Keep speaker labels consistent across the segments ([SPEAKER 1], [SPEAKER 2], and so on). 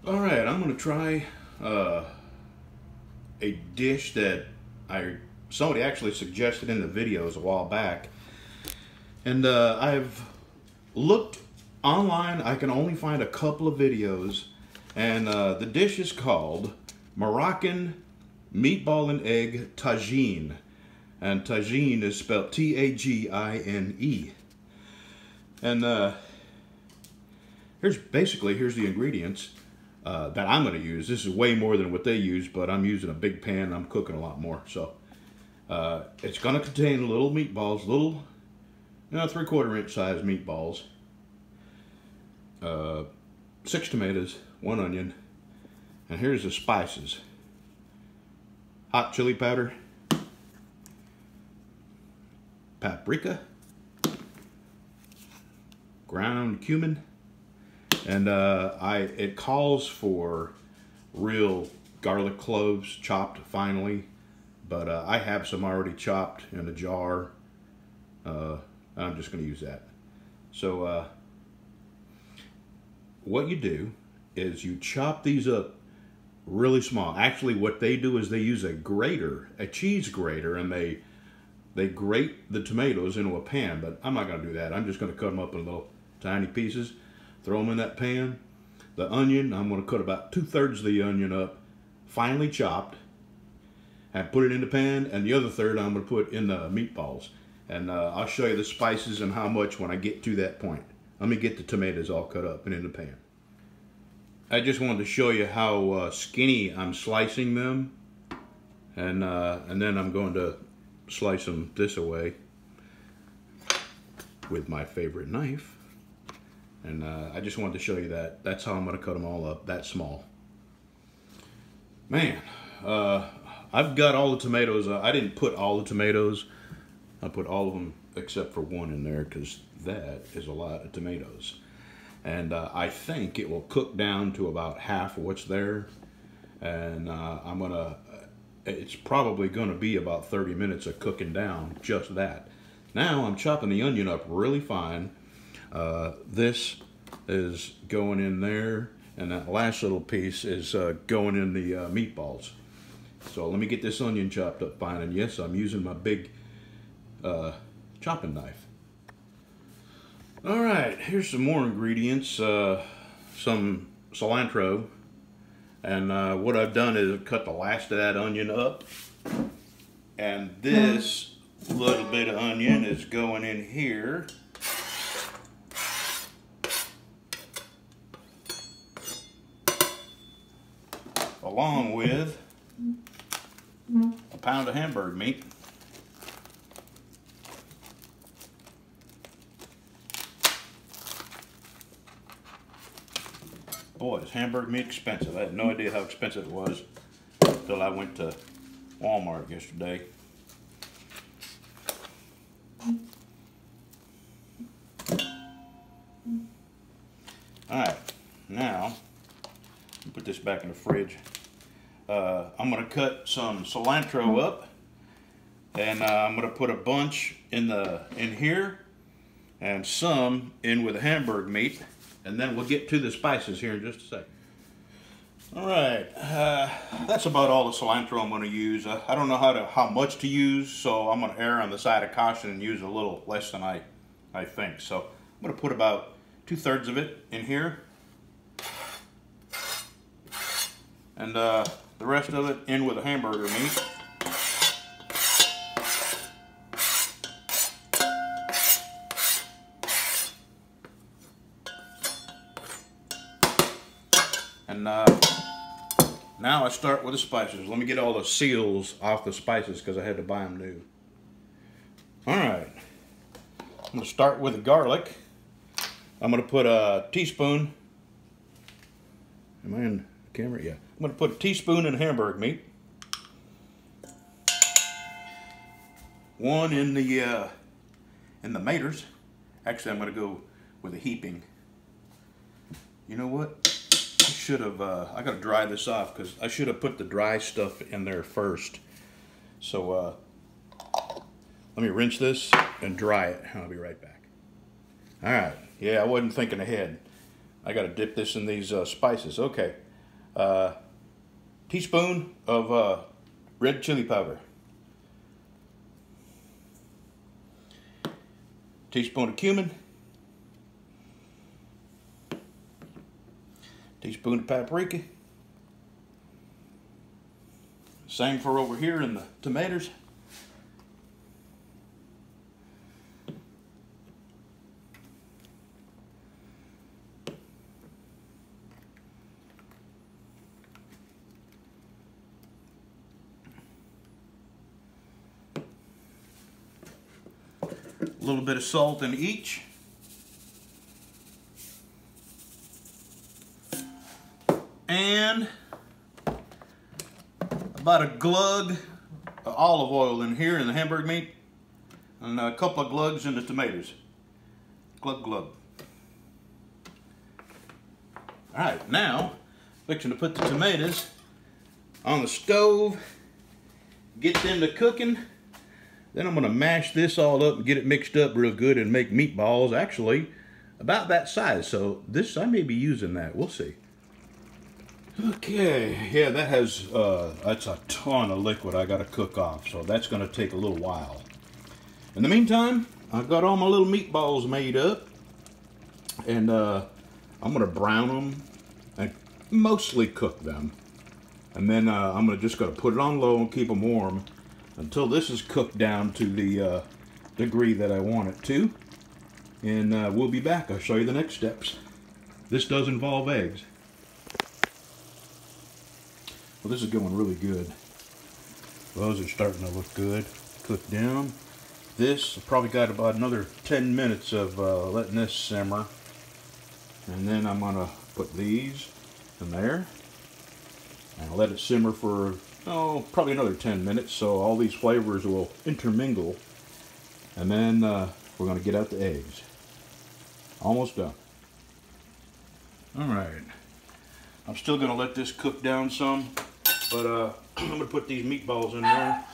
[SPEAKER 1] All right, I'm gonna try a dish that somebody actually suggested in the videos a while back, and I've looked online. I can only find a couple of videos, and the dish is called Moroccan meatball and egg tagine, and tagine is spelled T-A-G-I-N-E. And here's the ingredients that I'm going to use. This is way more than what they use, but I'm using a big pan. I'm cooking a lot more. So it's going to contain little meatballs, little 3/4 inch size meatballs, 6 tomatoes, 1 onion, and here's the spices: hot chili powder, paprika, ground cumin, and it calls for real garlic cloves chopped finely, but I have some already chopped in a jar. I'm just going to use that. So what you do is you chop these up really small. Actually, what they do is they use a grater, a cheese grater, and they grate the tomatoes into a pan, but I'm not going to do that. I'm just going to cut them up in little tiny pieces, throw them in that pan. The onion, I'm going to cut about 2/3 of the onion up, finely chopped, and put it in the pan, and the other third I'm going to put in the meatballs. And I'll show you the spices and how much when I get to that point. Let me get the tomatoes all cut up and in the pan. I just wanted to show you how skinny I'm slicing them, and then I'm going to slice them this way with my favorite knife. And I just wanted to show you that. That's how I'm going to cut them all up, that small. Man, I've got all the tomatoes. I didn't put all the tomatoes. I put all of them except for one in there because that is a lot of tomatoes. And I think it will cook down to about half of what's there. And it's probably gonna be about 30 minutes of cooking down, just that. Now I'm chopping the onion up really fine. This is going in there, and that last little piece is going in the meatballs. So let me get this onion chopped up fine, and yes, I'm using my big chopping knife. All right, here's some more ingredients. Some cilantro, and what I've done is I've cut the last of that onion up, and this little bit of onion is going in here. Along with a pound of hamburger meat. Boy, is hamburger meat expensive. I had no idea how expensive it was until I went to Walmart yesterday. Alright, now put this back in the fridge. I'm going to cut some cilantro up, and I'm going to put a bunch in here and some in with the hamburger meat, and then we'll get to the spices here in just a second. All right, that's about all the cilantro I'm going to use. I don't know how much to use, so I'm going to err on the side of caution and use a little less than I think. So I'm going to put about 2/3 of it in here, and the rest of it in with the hamburger meat. And now I start with the spices. Let me get all the seals off the spices because I had to buy them new. All right, I'm going to start with the garlic. I'm going to put a teaspoon. Am I in camera? Yeah. I'm going to put a teaspoon in hamburger meat. One in the maters. Actually, I'm going to go with a heaping. You know what? I should have. I got to dry this off because I should have put the dry stuff in there first. So let me rinse this and dry it. I'll be right back. All right. Yeah, I wasn't thinking ahead. I got to dip this in these spices. Okay. Teaspoon of red chili powder. Teaspoon of cumin. Teaspoon of paprika. Same for over here in the tomatoes. A little bit of salt in each. And about a glug of olive oil in here in the hamburger meat. And a couple of glugs in the tomatoes. Glug, glug. Alright, now, fixing to put the tomatoes on the stove. Get them to cooking. Then I'm going to mash this all up and get it mixed up real good and make meatballs, actually, about that size. So this, I may be using that. We'll see. Okay, yeah, that has, that's a ton of liquid I got to cook off. So that's going to take a little while. In the meantime, I've got all my little meatballs made up. And I'm going to brown them and mostly cook them. And then I'm just going to put it on low and keep them warm until this is cooked down to the degree that I want it to. And we'll be back. I'll show you the next steps. This does involve eggs. Well, this is going really good. Those are starting to look good. Cooked down. This, I've probably got about another 10 minutes of letting this simmer. And then I'm going to put these in there. And let it simmer for, oh, probably another 10 minutes, so all these flavors will intermingle. And then we're going to get out the eggs. Almost done. Alright. I'm still going to let this cook down some, but I'm going to put these meatballs in there.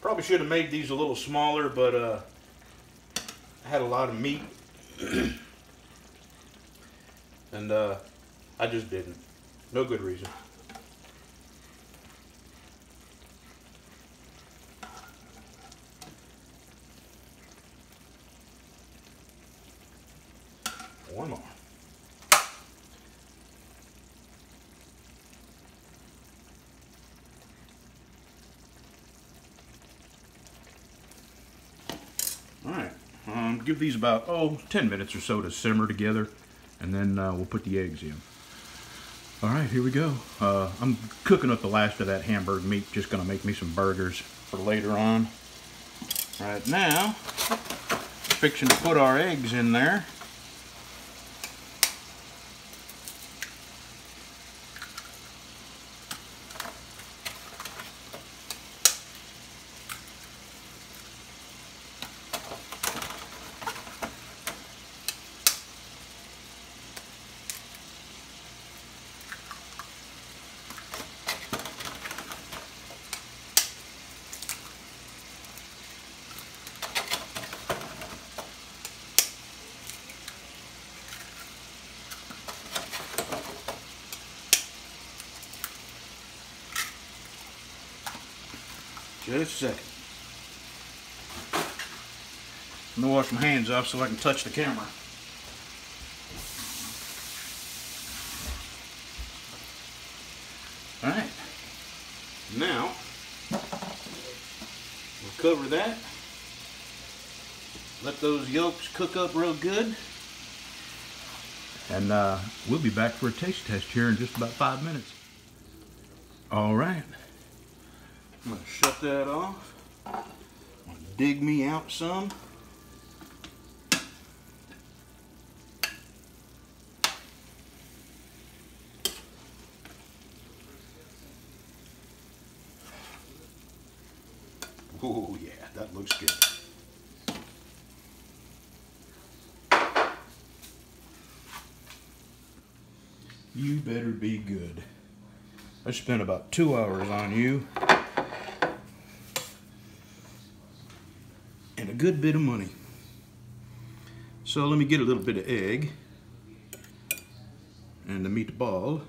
[SPEAKER 1] Probably should have made these a little smaller, but I had a lot of meat, and I just didn't. No good reason. One more. Alright, give these about, 10 minutes or so to simmer together, and then we'll put the eggs in. Alright, here we go. I'm cooking up the last of that hamburger meat, just going to make me some burgers for later on. Right now, fixing to put our eggs in there. Just a second. I'm gonna wash my hands off so I can touch the camera. Alright. Now, we'll cover that. Let those yolks cook up real good. And we'll be back for a taste test here in just about 5 minutes. Alright. I'm going to shut that off. I'm going to dig me out some. Oh yeah, that looks good. You better be good. I spent about 2 hours on you. good bit of money. So let me get a little bit of egg and the meatball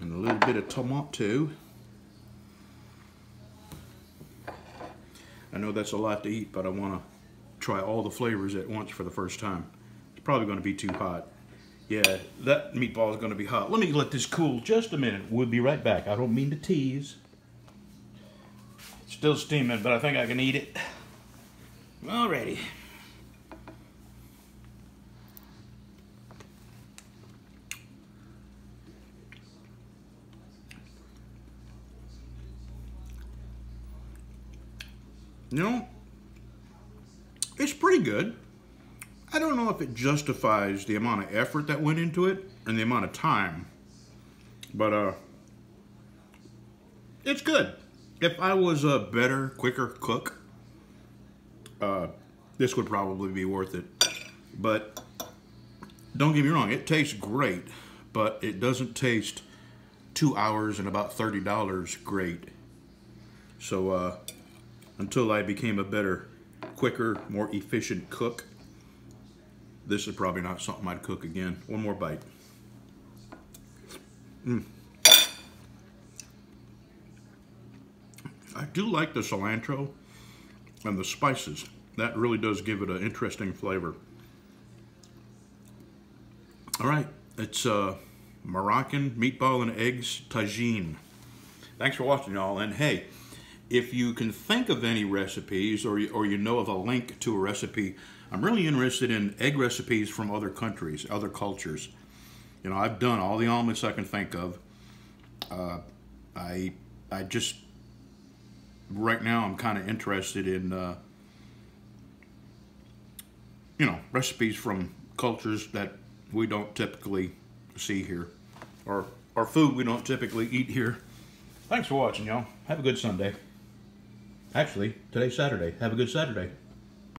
[SPEAKER 1] and a little bit of tomato. I know that's a lot to eat, but I want to try all the flavors at once for the first time. It's probably going to be too hot. Yeah, that meatball is going to be hot. Let me let this cool just a minute. We'll be right back. I don't mean to tease. It's still steaming, but I think I can eat it. Alrighty. You know, it's pretty good. I don't know if it justifies the amount of effort that went into it and the amount of time, but it's good. If I was a better, quicker cook, this would probably be worth it. But don't get me wrong, it tastes great, but it doesn't taste 2 hours and about $30 great. So until I became a better, quicker, more efficient cook, this is probably not something I'd cook again. One more bite. I do like the cilantro and the spices. That really does give it an interesting flavor. All right, it's Moroccan meatball and eggs tagine. Thanks for watching, y'all. And hey, if you can think of any recipes or you know of a link to a recipe, I'm really interested in egg recipes from other countries, other cultures. You know, I've done all the omelets I can think of. I just, right now I'm kind of interested in, you know, recipes from cultures that we don't typically see here, or food we don't typically eat here. Thanks for watching, y'all. Have a good Sunday. Actually, today's Saturday. Have a good Saturday.